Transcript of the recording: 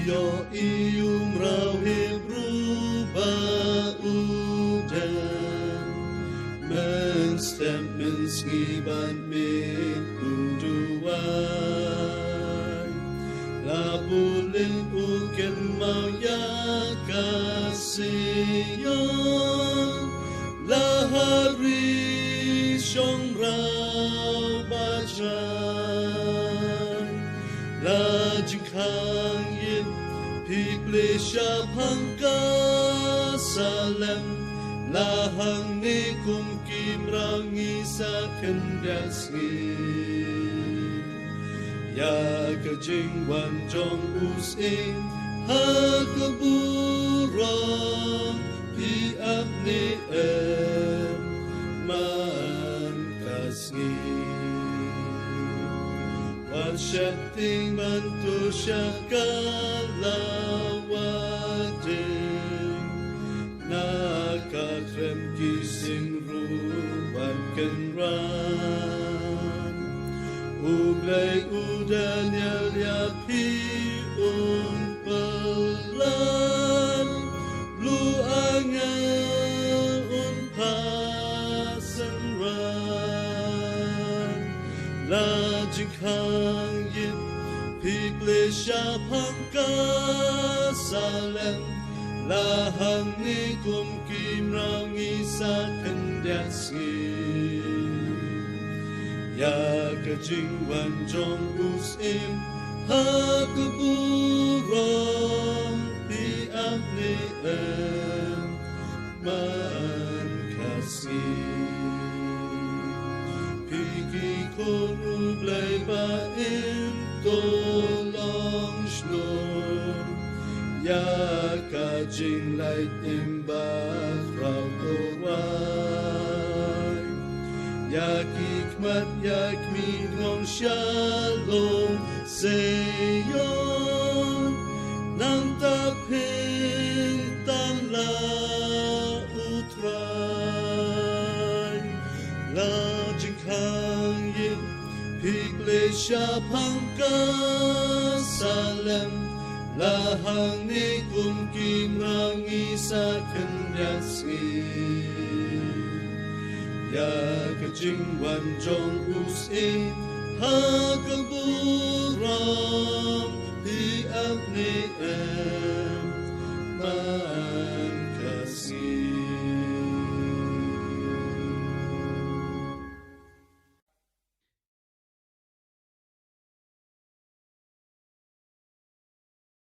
Yo ium rau berubah udan Menstem menskiban menduduan Labulin uken mau ya kasiyon Lahari syong rau bajan Lajing kang yin Piple syabhang kasalem Lahang ni kum kim rangi sa kendasngi Ya kejing wan jong usin ha keburong Pi ap ni man kasngi Wan syatting mantu syakalawating Nakakrem kising ruwan kenran Ublay udan yalyapi pelan Luanga pasenran Lajing hang yin Piple syabhang kasalem Lahang ni kum kim rangi sa kendasngi Ya kejing wan jong usim ha keburong Pi ap ni man kasih Piki koru blay ba in tolong shlom Ya kajing light imbah rau kawai Ya kikmat ya kmidong shalom seyon Nang tapin tan la utray Lajing kang yin Pigle syabhang kasalem Lahang ni kum kim rangi sa kendasngi Ya kejing wan jong usin ha keburong Pi ap ni